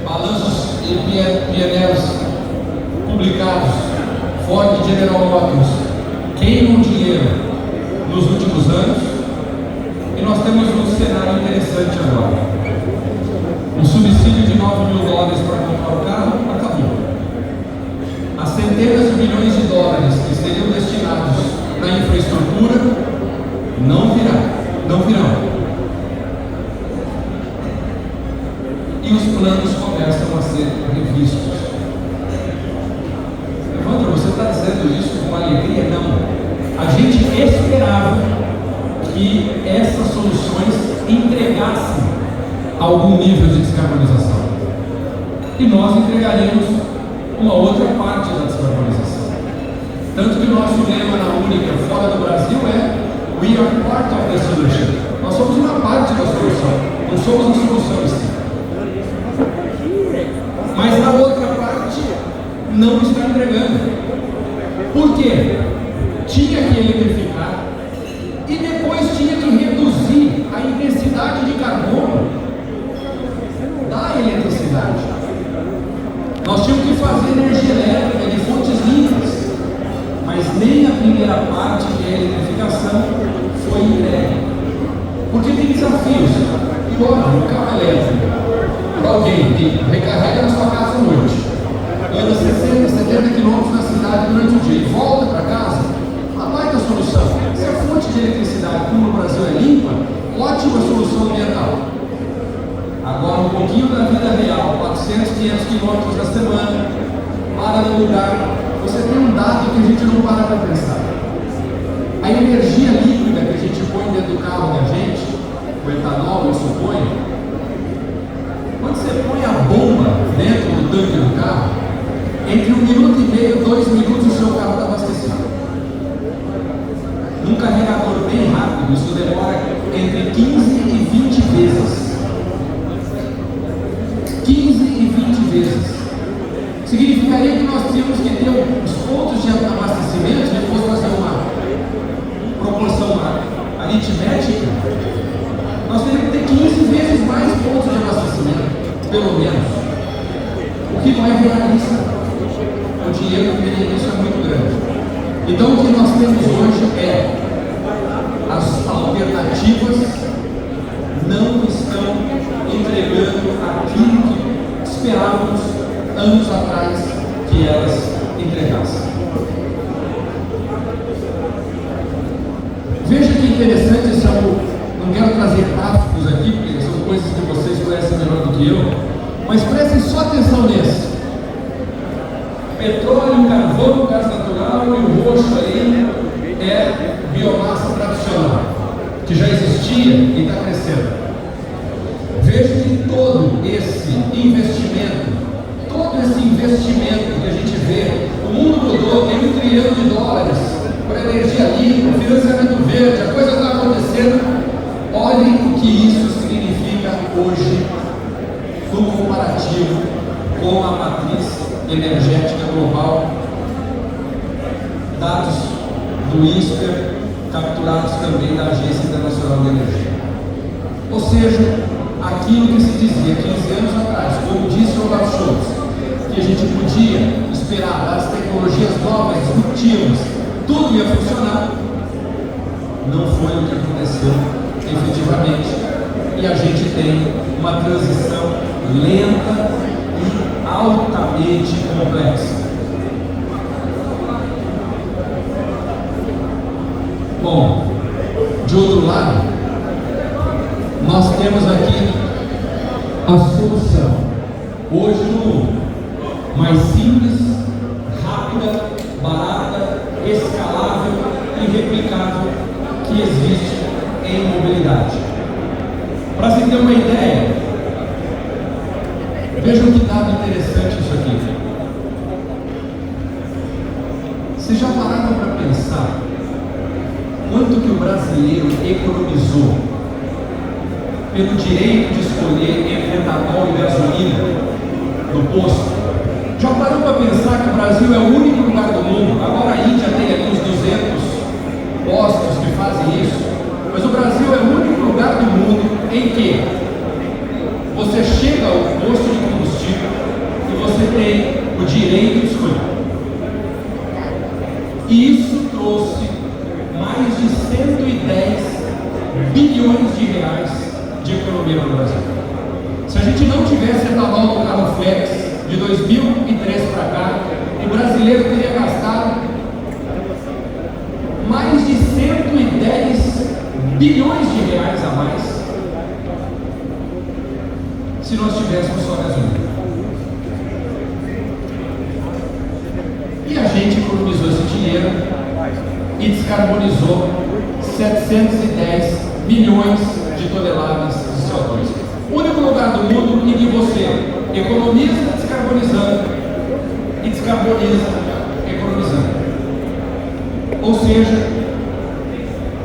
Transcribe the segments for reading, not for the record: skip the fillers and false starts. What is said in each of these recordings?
balanços e PNLs publicados, Ford e General Motors queimam dinheiro nos últimos anos, e nós temos um cenário interessante agora. Um subsídio de $9.000 para comprar o carro acabou. As centenas de bilhões de dólares que seriam destinados na infraestrutura não virão. E os planos começam a ser revistos. Evandro, você está dizendo isso com alegria? Não. A gente esperava que essas soluções entregassem algum nível de descarbonização. E nós entregaremos uma outra parte da descarbonização. Tanto que o nosso lema na Única fora do Brasil é We are part of the solution. Nós somos uma parte da solução, não somos a solução em si. Mas a outra parte não está entregando. Por quê? Tinha que eletrificar e depois tinha que reduzir a intensidade de carbono da eletricidade. Nós tínhamos que fazer energia elétrica de fontes limpas, mas nem a primeira parte, que é a eletrificação, foi entregue. Porque tem desafios. E óbvio, o carro elétrico, para alguém que recarrega na sua casa à noite, anda 60, 70 quilômetros na cidade durante o dia e volta para casa, uma baita solução. Se a fonte de eletricidade, como no Brasil, é limpa, ótima solução ambiental. Agora, um pouquinho da vida real, 400, 500 quilômetros na semana, para no lugar. Você tem um dado que a gente não para para pensar. A energia líquida que a gente põe dentro do carro da gente, o etanol, eu suponho, quando você põe a bomba dentro do tanque do carro, entre 1 minuto e meio, 2 minutos, o seu carro está abastecido. Num carregador bem rápido, isso demora entre 15 e 20 vezes. 15 e 20 vezes. Significaria que nós tínhamos que ter os pontos de abastecimento, se fosse fazer uma proporção aritmética, nós teríamos que ter 15 vezes mais pontos de abastecimento, pelo menos. O que não é realista. O dinheiro que vem disso é muito grande. Então, o que nós temos hoje é as alternativas não estão entregando aquilo que esperávamos anos atrás que elas entregassem. Veja que interessante, não quero trazer gráficos aqui, porque são coisas que vocês conhecem melhor do que eu, mas prestem só atenção nesse. Petróleo, carvão, gás natural, e o roxo aí é biomassa tradicional, que já existia e está crescendo. Veja que todo esse investimento que a gente vê, o mundo mudou, tem $1 trilhão para energia limpa, financiamento verde, a coisa está acontecendo. Olhem o que isso significa hoje no comparativo com a matriz energética global, dados do ISPER, capturados também da Agência Internacional de Energia. Ou seja, aquilo que se dizia 15 anos atrás, como disse o Olaf Scholz, que a gente podia esperar das tecnologias novas, disruptivas, tudo ia funcionar, não foi o que aconteceu efetivamente. E a gente tem uma transição lenta e altamente complexa. Bom, de outro lado, nós temos aqui a solução hoje no mundo mais simples, rápida, barata, escalável e replicável que existe em mobilidade. Para se ter uma ideia, vejam que dado interessante isso aqui. Vocês já pararam para pensar quanto que o brasileiro economizou pelo direito de escolher entre etanol e gasolina no posto? Já parou para pensar que o Brasil é o único lugar do mundo? Agora a Índia tem ali uns 200 postos que fazem isso, mas o Brasil é o único lugar do mundo em que você chega ao posto de combustível, tivesse etanol no carro flex de 2003 para cá, o brasileiro teria gastado mais de 110 bilhões de reais a mais se nós tivéssemos só gasolina. E a gente economizou esse dinheiro e descarbonizou 710 milhões de toneladas de CO2. O único lugar do mundo em que você economiza descarbonizando e descarboniza economizando. Ou seja,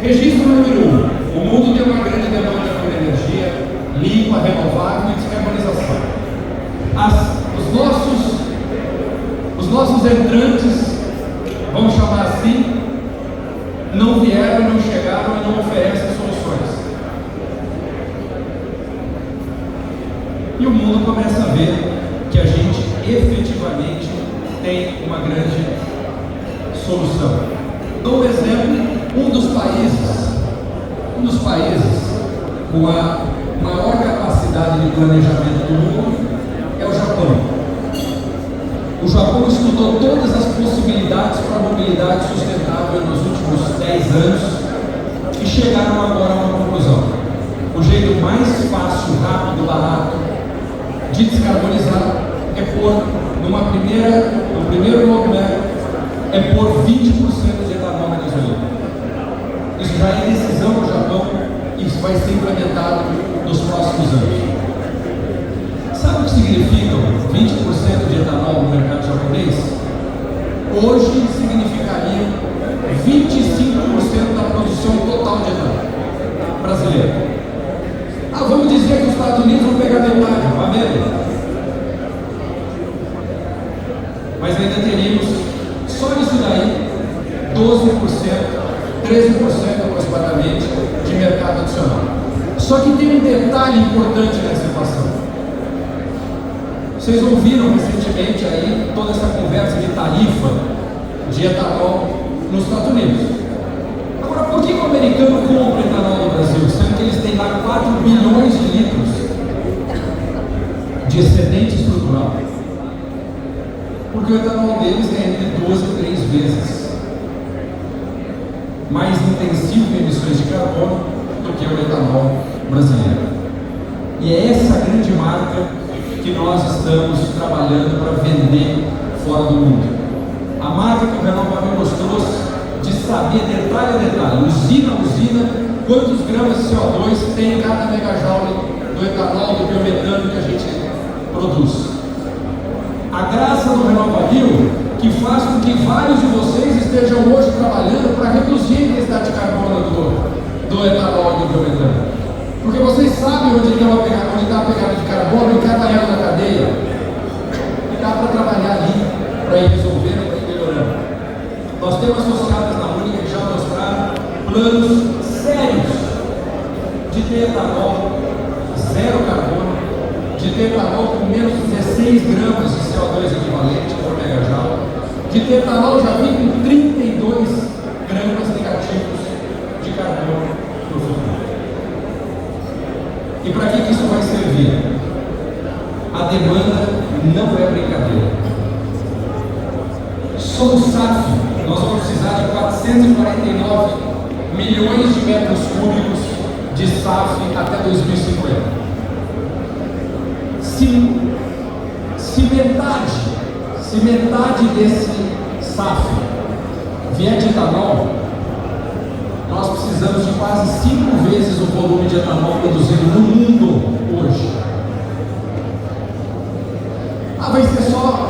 registro número 1: o mundo tem uma grande demanda por energia limpa, renovável e descarbonização. Os nossos entrantes, vamos chamar assim, não vieram, não chegaram e não oferecem soluções. E o mundo começa a ver que a gente efetivamente tem uma grande solução. Dou um exemplo: um dos países com a maior capacidade de planejamento do mundo é o Japão. O Japão estudou todas as possibilidades para a mobilidade sustentável nos últimos 10 anos e chegaram agora a uma conclusão: o jeito mais fácil, rápido, barato de descarbonizar é pôr no primeiro roadmap, é pôr 20% de etanol na gasolina. Isso já é decisão do Japão e isso vai ser implementado nos próximos anos. Sabe o que significa 20% de etanol no mercado japonês? Hoje significaria 25% da produção total de etanol brasileira. Vamos dizer que os Estados Unidos vão pegar metade, vai ver? Mas ainda teríamos, só nisso daí, 12%, 13% aproximadamente de mercado adicional. Só que tem um detalhe importante nessa equação. Vocês ouviram recentemente aí toda essa conversa de tarifa de etanol nos Estados Unidos. Agora, por que o americano compra etanol no Brasil, sendo que eles têm lá 4 bilhões de litros de excedente estrutural? Porque o etanol deles é entre 2 e 3 vezes mais intensivo em emissões de carbono do que o etanol brasileiro. E é essa a grande marca que nós estamos trabalhando para vender fora do mundo. A marca que o RenovaBio nos trouxe de saber detalhe a detalhe, usina a usina, quantos gramas de CO2 tem em cada megajoule do etanol, do biometano que a gente produz. A graça do RenovaBio que faz com que vários de vocês estejam hoje trabalhando para reduzir a intensidade de carbono do etanol e do biometano. Porque vocês sabem onde está a pegada de carbono em cada elo da cadeia. E dá para trabalhar ali, para ir resolvendo, para ir melhorando. Nós temos associadas na Única que já mostraram planos sérios de ter etanol zero carbono, de ter etanol com menos de 16 gramas de CO2 equivalente por megajoule, de ter etanol já vem com 32 gramas negativos de carbono no futuro. E para que isso vai servir? A demanda não é brincadeira. Só o SAF nós vamos precisar de 449 milhões de metros cúbicos de SAF até 2050. Se metade desse SAF vier de etanol, nós precisamos de quase 5 vezes o volume de etanol produzido no mundo hoje. Vai ser só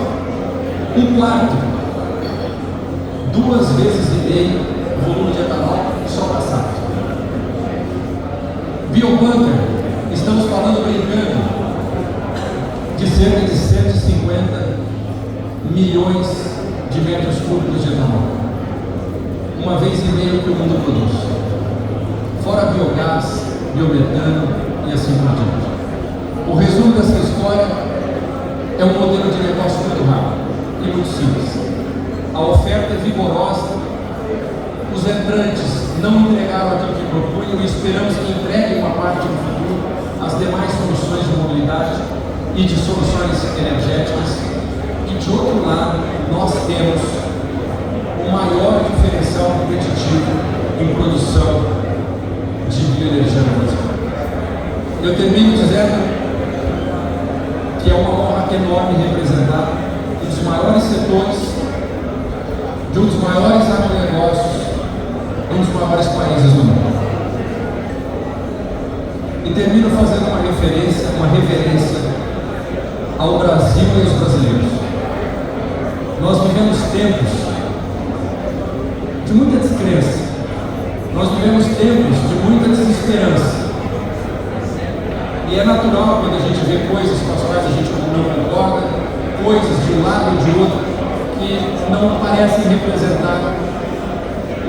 um quarto, 2,5 vezes o volume de etanol só para SAF. Biobunker, estamos falando brincando de cerca de 150 milhões de metros cúbicos de etanol. 1,5 vezes que o mundo produz. Fora biogás, biometano e assim por diante. O resumo dessa história é um modelo de negócio muito rápido e muito simples. A oferta é vigorosa, os entrantes não entregaram aquilo que propunham e esperamos que entreguem uma parte no futuro as demais soluções de mobilidade. e de soluções energéticas, e de outro lado, nós temos o maior diferencial competitivo em produção de bioenergia no Brasil. Eu termino dizendo que é uma honra enorme representar um dos maiores setores, de um dos maiores agronegócios, de um dos maiores países do mundo. E termino fazendo uma reverência ao Brasil e aos brasileiros. Nós vivemos tempos de muita descrença, nós vivemos tempos de muita desesperança. E é natural quando a gente vê coisas com as quais a gente não concorda, coisas de um lado e de outro, que não parecem representar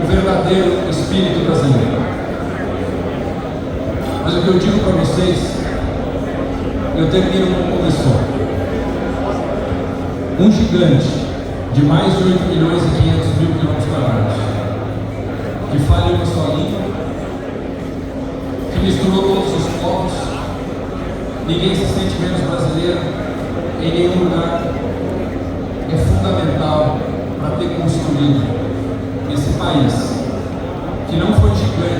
o verdadeiro espírito brasileiro. Mas o que eu digo para vocês, eu termino como começou. Um gigante de mais de 8 milhões e 500 mil quilômetros quadrados, que fala uma só língua, que misturou todos os povos, ninguém se sente menos brasileiro em nenhum lugar, é fundamental para ter construído esse país, que não foi gigante